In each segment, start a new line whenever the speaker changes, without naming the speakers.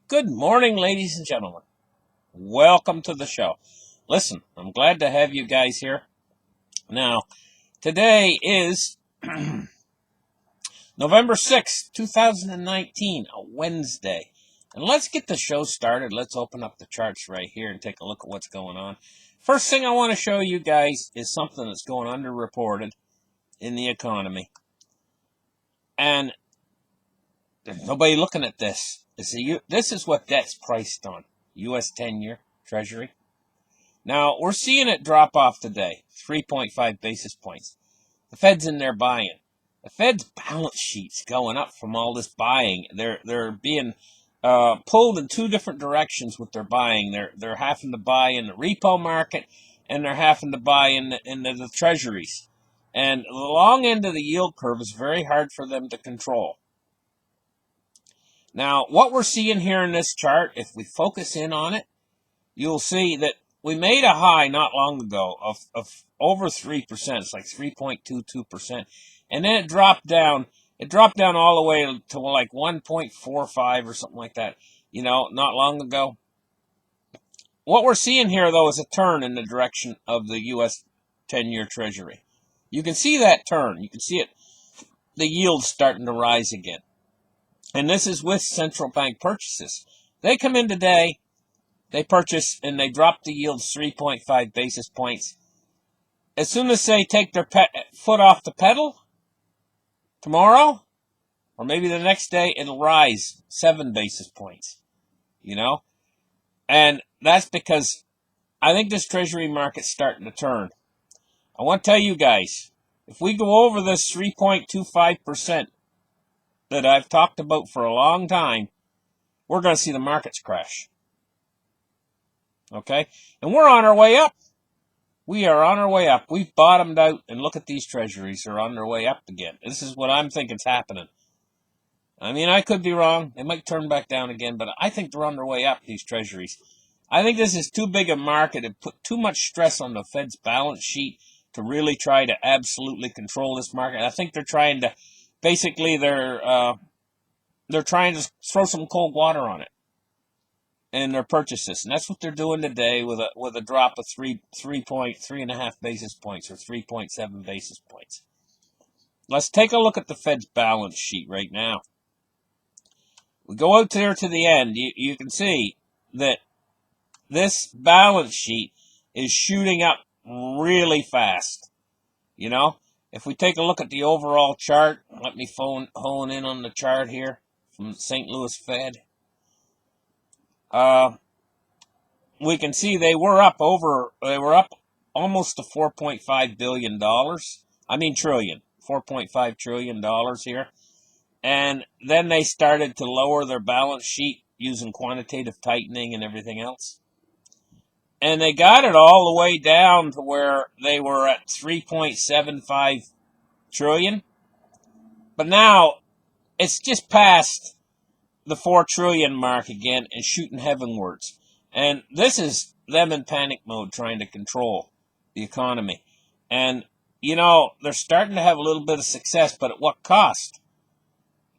Good morning, ladies and gentlemen. Welcome to the show. Listen, I'm glad to have you guys here. Now, today is November 6th, 2019, a Wednesday. And let's get the show started. Let's open up the charts right here and take a look at what's going on. First thing I want to show you guys is something that's going underreported in the economy. And there's nobody looking at this. This is what debt's priced on. U.S. 10-year Treasury. Now, we're seeing it drop off today, 3.5 basis points. The Fed's in there buying. The Fed's balance sheet's going up from all this buying. They're being pulled in two different directions with their buying. They're having to buy in the repo market, and they're having to buy in the Treasuries. And the long end of the yield curve is very hard for them to control. Now, what we're seeing here in this chart, if we focus in on it, you'll see that we made a high not long ago of over 3%. It's like 3.22%. And then it dropped down. It dropped down all the way to like 1.45 or something like that, not long ago. What we're seeing here, though, is a turn in the direction of the U.S. 10-year Treasury. You can see that turn. You can see it, the yield starting to rise again. And this is with central bank purchases. They come in today. They purchase and they drop the yields 3.5 basis points. As soon as they take their foot off the pedal, tomorrow, or maybe the next day, it'll rise 7 basis points, And that's because I think this Treasury market's starting to turn. I want to tell you guys, if we go over this 3.25% that I've talked about for a long time, we're going to see the markets crash. Okay? And we're on our way up. We are on our way up. We've bottomed out, and look at these Treasuries. They're on their way up again. This is what I'm thinking is happening. I mean, I could be wrong. They might turn back down again, but I think they're on their way up, these Treasuries. I think this is too big a market and put too much stress on the Fed's balance sheet to really try to absolutely control this market. I think they're trying to, basically, they're trying to throw some cold water on it in their purchases, and that's what they're doing today with a drop of 3.5 basis points or 3.7 basis points. Let's take a look at the Fed's balance sheet right now. We go out there to the end. You can see that this balance sheet is shooting up really fast. If we take a look at the overall chart, let me hone in on the chart here from St. Louis Fed. We can see they were up almost to $4.5 billion. Trillion. $4.5 trillion here. And then they started to lower their balance sheet using quantitative tightening and everything else. And they got it all the way down to where they were at 3.75 trillion. But now it's just past the 4 trillion mark again and shooting heavenwards. And this is them in panic mode trying to control the economy. And, they're starting to have a little bit of success, but at what cost?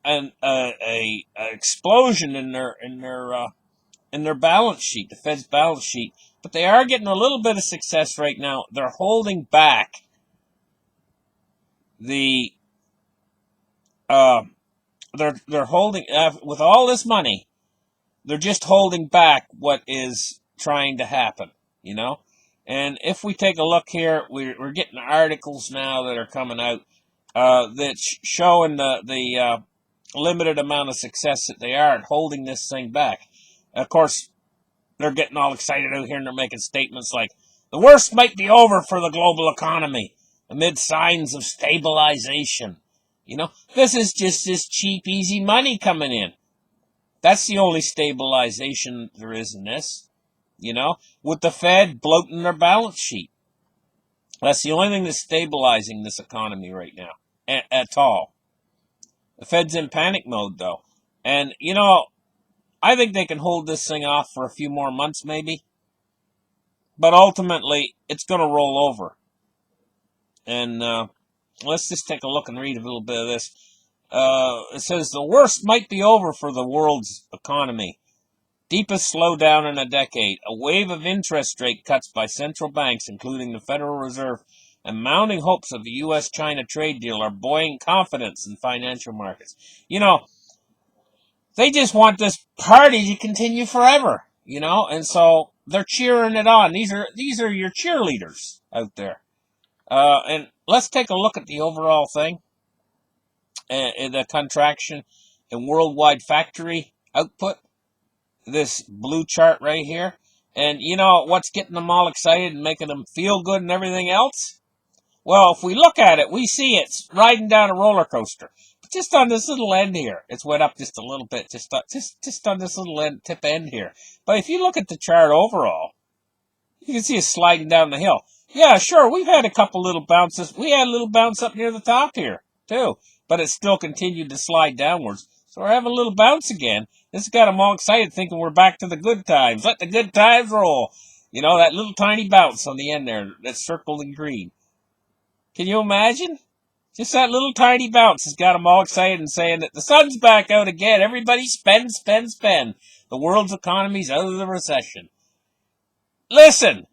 And a explosion in their balance sheet, the Fed's balance sheet. But they are getting a little bit of success right now. They're holding back the they're holding with all this money. They're just holding back what is trying to happen, And if we take a look here, we're getting articles now that are coming out that's showing the limited amount of success that they are at holding this thing back. Of course, they're getting all excited out here and they're making statements like, the worst might be over for the global economy amid signs of stabilization. This is just this cheap, easy money coming in. That's the only stabilization there is in this, with the Fed bloating their balance sheet. That's the only thing that's stabilizing this economy right now, at all. The Fed's in panic mode, though. And, I think they can hold this thing off for a few more months, maybe. But ultimately, it's going to roll over. And let's just take a look and read a little bit of this. It says, the worst might be over for the world's economy Deepest slowdown in a decade. A wave of interest rate cuts by central banks, including the Federal Reserve, and mounting hopes of a U.S.-China trade deal are buoying confidence in financial markets. You know, they just want this party to continue forever, and so they're cheering it on. These are your cheerleaders out there. And let's take a look at the overall thing, the contraction in worldwide factory output. This blue chart right here, and what's getting them all excited and making them feel good and everything else? Well, if we look at it, we see it's riding down a roller coaster. But just on this little end here, it's went up just a little bit, just on this little tip end here. But if you look at the chart overall, you can see it sliding down the hill. Yeah, sure, we've had a couple little bounces. We had a little bounce up near the top here, too. But it still continued to slide downwards. So we're having a little bounce again. This has got them all excited, thinking we're back to the good times. Let the good times roll. That little tiny bounce on the end there that's circled in green. Can you imagine? Just that little tiny bounce has got them all excited and saying that the sun's back out again. Everybody spend, spend, spend. The world's economy's out of the recession. Listen,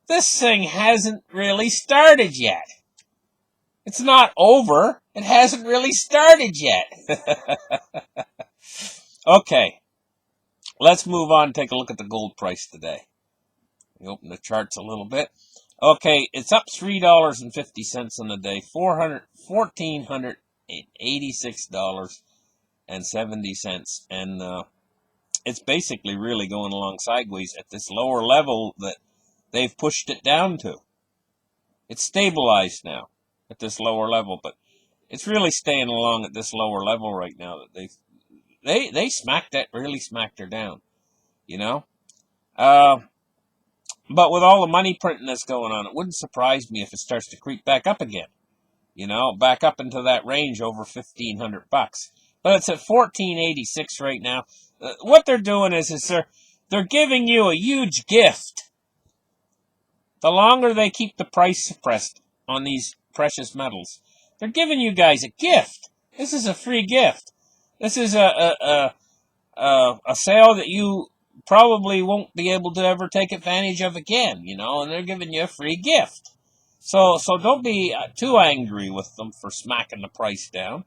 this thing hasn't really started yet. It's not over. It hasn't really started yet. Okay, let's move on and take a look at the gold price today. We open the charts a little bit. Okay, it's up $3.50 on the day, $1,486.70, and it's basically really going along sideways at this lower level that they've pushed it down to. It's stabilized now at this lower level, but it's really staying along at this lower level right now. That they really smacked her down, But with all the money printing that's going on, it wouldn't surprise me if it starts to creep back up again. Back up into that range over $1,500. But it's at $1,486 right now. What they're doing is they're giving you a huge gift. The longer they keep the price suppressed on these precious metals, they're giving you guys a gift. This is a free gift. This is a sale that you probably won't be able to ever take advantage of again, and they're giving you a free gift. So don't be too angry with them for smacking the price down.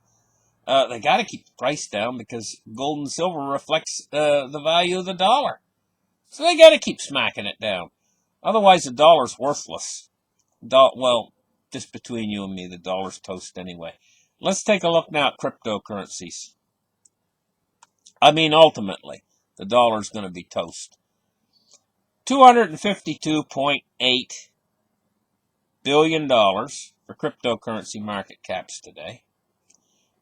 They got to keep the price down because gold and silver reflects the value of the dollar. So they got to keep smacking it down. Otherwise, the dollar's worthless. Well, just between you and me, the dollar's toast anyway. Let's take a look now at cryptocurrencies. Ultimately, the dollar's going to be toast. $252.8 billion for cryptocurrency market caps today.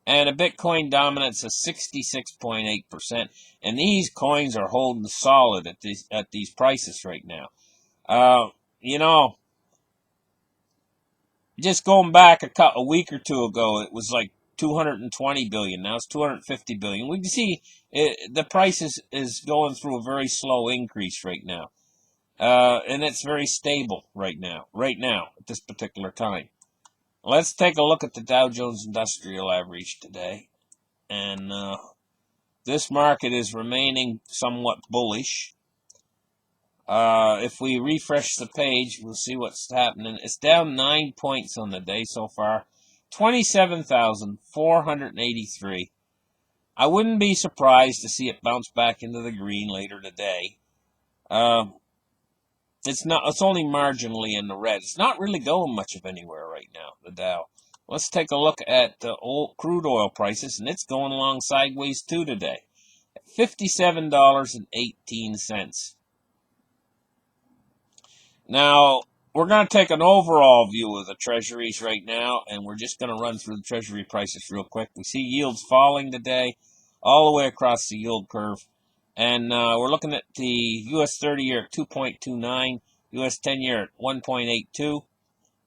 And a Bitcoin dominance of 66.8%. And these coins are holding solid at these prices right now. Just going back a week or two ago, it was like 220 billion. Now it's 250 billion. We can see the price is going through a very slow increase right now. And it's very stable right now, at this particular time. Let's take a look at the Dow Jones Industrial Average today. And this market is remaining somewhat bullish. If we refresh the page, we'll see what's happening. It's down 9 points on the day so far. 27,483. I wouldn't be surprised to see it bounce back into the green later today. It's only marginally in the red. It's not really going much of anywhere right now, the Dow. Let's take a look at the crude oil prices, and it's going along sideways too today. $57.18. Now, we're going to take an overall view of the Treasuries right now, and we're just going to run through the Treasury prices real quick. We see yields falling today all the way across the yield curve. And we're looking at the U.S. 30-year at 2.29, U.S. 10-year at 1.82,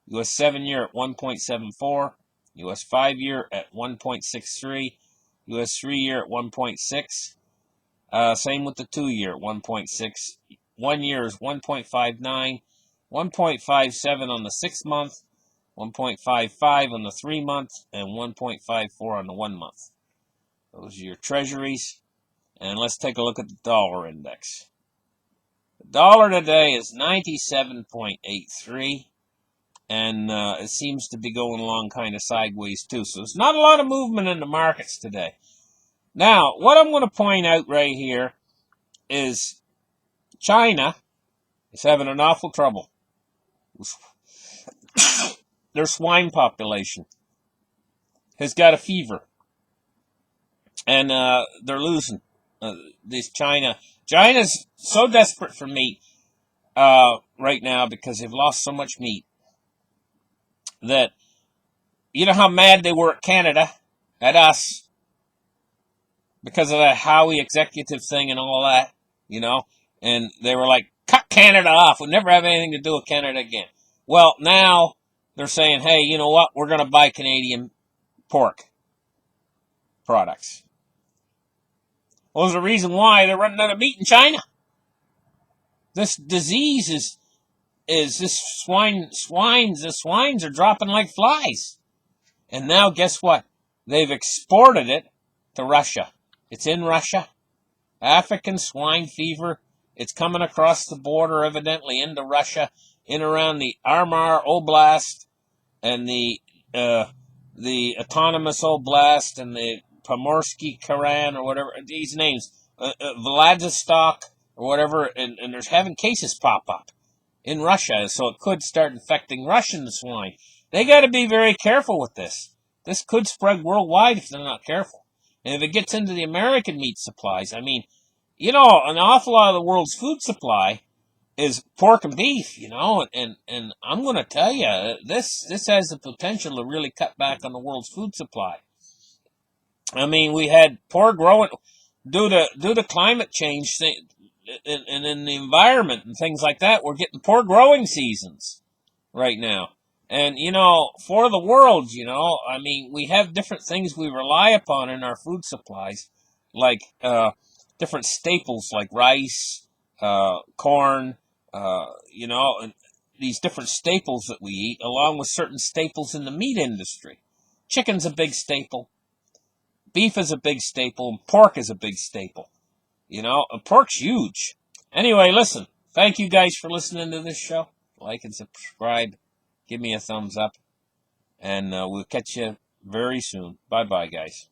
U.S. 7-year at 1.74, U.S. 5-year at 1.63, U.S. 3-year at 1.6. Same with the 2-year at 1.6. 1 year is 1.59, 1.57 on the 6 month, 1.55 on the 3 month, and 1.54 on the 1 month. Those are your Treasuries. And let's take a look at the dollar index. The dollar today is 97.83, and it seems to be going along kind of sideways too. So there's not a lot of movement in the markets today. Now, what I'm going to point out right here is China is having an awful trouble. Their swine population has got a fever, and they're losing. China's so desperate for meat right now because they've lost so much meat that, you know how mad they were at Canada, at us, because of that Howie executive thing and all that, and they were like, cut Canada off. We'll never have anything to do with Canada again. Well, now they're saying, hey, you know what? We're going to buy Canadian pork products. Well, there's a reason why they're running out of meat in China. This disease is this the swines are dropping like flies. And now guess what? They've exported it to Russia. It's in Russia. African swine fever. It's coming across the border, evidently, into Russia, in around the Armar Oblast and the Autonomous Oblast and the Pomorsky Kran or whatever, these names, Vladivostok or whatever, and there's having cases pop up in Russia, so it could start infecting Russian swine. They got to be very careful with this. This could spread worldwide if they're not careful. And if it gets into the American meat supplies, I mean, an awful lot of the world's food supply is pork and beef, and I'm going to tell you, this has the potential to really cut back on the world's food supply. I mean, we had poor growing due to climate change and in the environment and things like that. We're getting poor growing seasons right now. And, for the world, I mean, we have different things we rely upon in our food supplies, like different staples like rice, corn, and these different staples that we eat, along with certain staples in the meat industry. Chicken's a big staple. Beef is a big staple. And pork is a big staple. And pork's huge. Anyway, listen, thank you guys for listening to this show. Like and subscribe. Give me a thumbs up. And we'll catch you very soon. Bye-bye, guys.